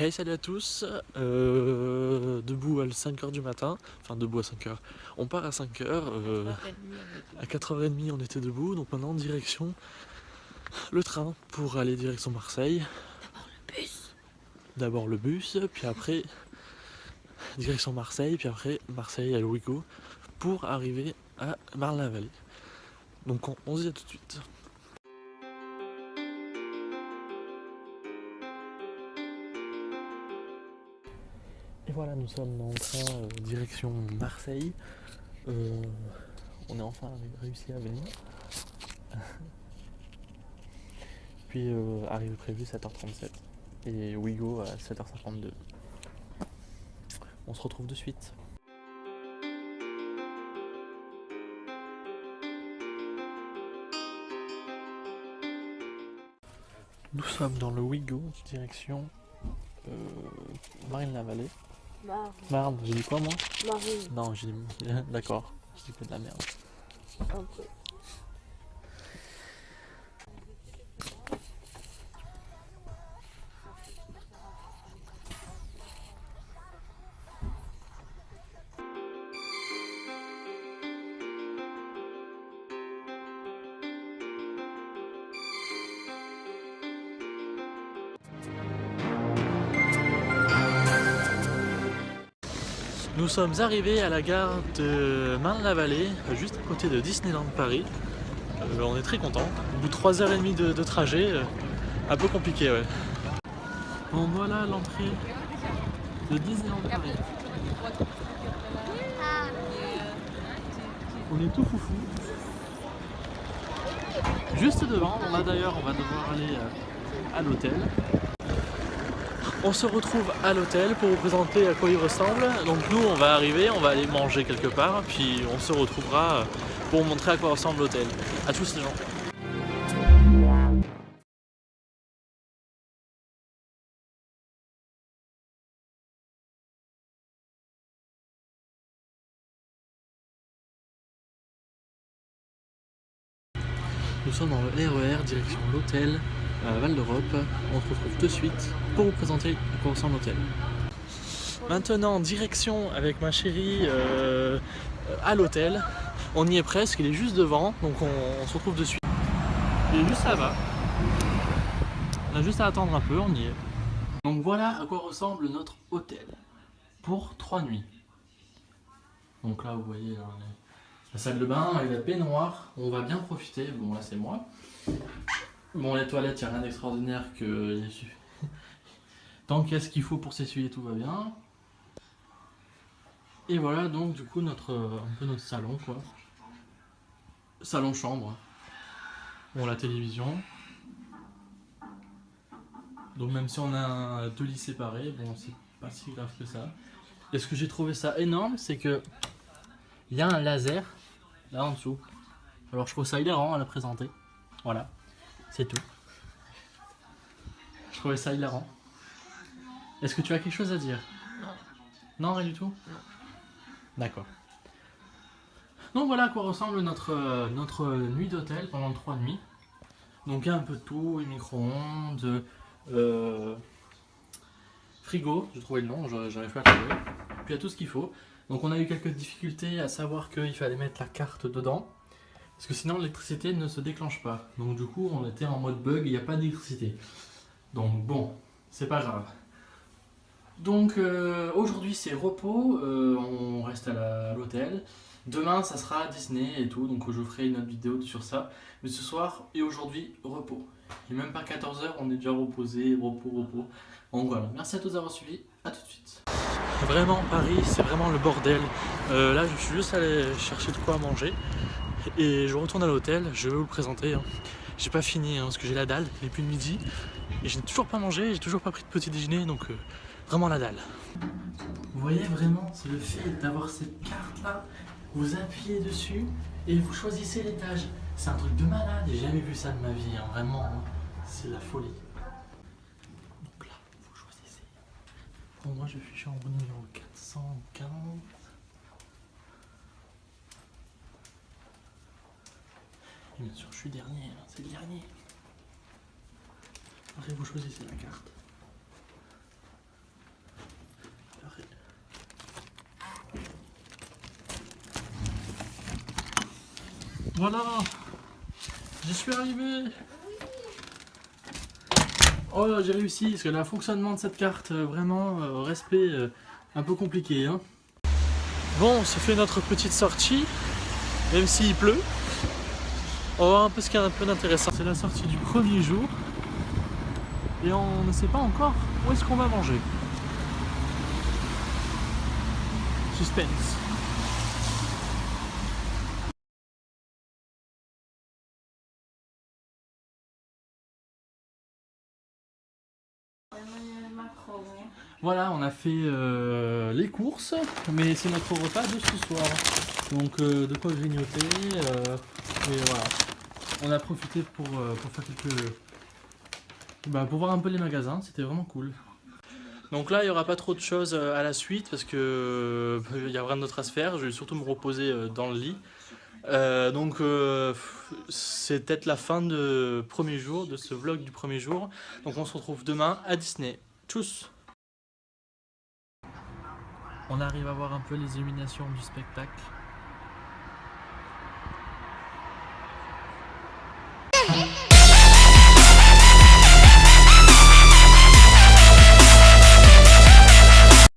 Hey, salut à tous, debout à 5h du matin, enfin debout à 5h, on part à 5h, à 4h30 on était debout, donc maintenant direction le train pour aller direction Marseille. D'abord le bus, puis après direction Marseille, puis après Marseille à Louigo pour arriver à Marne-la-Vallée. Donc on se dit à tout de suite. Et voilà, nous sommes en train direction Marseille. On a enfin réussi à venir. Puis arrivée prévue 7h37 et Ouigo à 7h52. On se retrouve de suite. Nous sommes dans le Ouigo, direction Marne-la-Vallée. Marne, j'ai dit quoi moi? Marine. Non, j'ai dit... D'accord, j'ai dit que de la merde. Un peu. Nous sommes arrivés à la gare de Marne-la-Vallée, juste à côté de Disneyland Paris. On est très contents. Au bout de 3h30 de trajet, un peu compliqué, ouais. Bon, voilà l'entrée de Disneyland Paris. On est tout foufou. Juste devant, on va devoir aller à l'hôtel. On se retrouve à l'hôtel pour vous présenter à quoi il ressemble. Donc nous on va arriver, on va aller manger quelque part, puis on se retrouvera pour vous montrer à quoi ressemble l'hôtel. À tous les gens. Nous sommes dans le RER direction l'hôtel Val d'Europe. On se retrouve de suite pour vous présenter à quoi ressemble l'hôtel. Maintenant, direction avec ma chérie à l'hôtel. On y est presque, il est juste devant, donc on se retrouve de suite. Il est juste là-bas. On a juste à attendre un peu, on y est. Donc voilà à quoi ressemble notre hôtel pour 3 nuits. Donc là, vous voyez la salle de bain et la baignoire. On va bien profiter. Bon, là, c'est moi. Bon, les toilettes, il n'y a rien d'extraordinaire que. Tant qu'il y a ce qu'il faut pour s'essuyer, tout va bien. Et voilà donc du coup un peu notre salon quoi. Salon chambre. Bon la télévision. Donc même si on a deux lits séparés, bon c'est pas si grave que ça. Et ce que j'ai trouvé ça énorme, c'est que il y a un laser là en dessous. Alors je trouve ça hilarant à la présenter. Voilà, c'est tout. Je trouvais ça hilarant. Est-ce que tu as quelque chose à dire? Non. Non, rien du tout? Non. D'accord. Donc voilà à quoi ressemble notre nuit d'hôtel pendant 3 nuits. Donc il y a un peu de tout, micro-ondes, frigo, j'ai trouvé le nom, j'arrive pas à trouver. Puis il y a tout ce qu'il faut. Donc on a eu quelques difficultés à savoir qu'il fallait mettre la carte dedans. Parce que sinon l'électricité ne se déclenche pas. Donc du coup on était en mode bug, il n'y a pas d'électricité. Donc bon, c'est pas grave. Donc aujourd'hui c'est repos, on reste à l'hôtel. Demain ça sera Disney et tout, donc je ferai une autre vidéo sur ça. Mais ce soir et aujourd'hui, repos. Et même pas 14h, on est déjà reposé, repos. Donc voilà, merci à tous d'avoir suivi, à tout de suite. Vraiment Paris, c'est vraiment le bordel. Là je suis juste allé chercher de quoi manger. Et je retourne à l'hôtel, je vais vous le présenter. J'ai pas fini parce que j'ai la dalle, il est plus de midi. Et je n'ai toujours pas mangé, j'ai toujours pas pris de petit déjeuner, donc vraiment la dalle. Vous voyez vraiment, c'est le fait d'avoir cette carte là, vous appuyez dessus et vous choisissez l'étage. C'est un truc de malade, j'ai jamais vu ça de ma vie, hein. Vraiment, hein. C'est la folie. Donc là, vous choisissez. Bon, moi je suis chambre numéro 440. Et bien sûr, je suis dernier, hein. C'est le dernier. Après, vous choisissez la carte. Voilà, j'y suis arrivé. Oh là, j'ai réussi, parce que le fonctionnement de cette carte, vraiment, respect, un peu compliqué. Hein. Bon, on se fait notre petite sortie, même s'il pleut. On va voir un peu ce qu'il y a un peu d'intéressant. C'est la sortie du premier jour, et on ne sait pas encore où est-ce qu'on va manger. Suspense. Voilà, on a fait les courses, mais c'est notre repas de ce soir. Donc de quoi grignoter, et voilà. On a profité pour faire quelques... pour voir un peu les magasins, c'était vraiment cool. Donc là, il n'y aura pas trop de choses à la suite, parce que il y a rien d'autre à se faire, je vais surtout me reposer dans le lit. C'est peut-être la fin de premier jour, de ce vlog du premier jour. Donc on se retrouve demain à Disney. Tchuss! On arrive à voir un peu les illuminations du spectacle.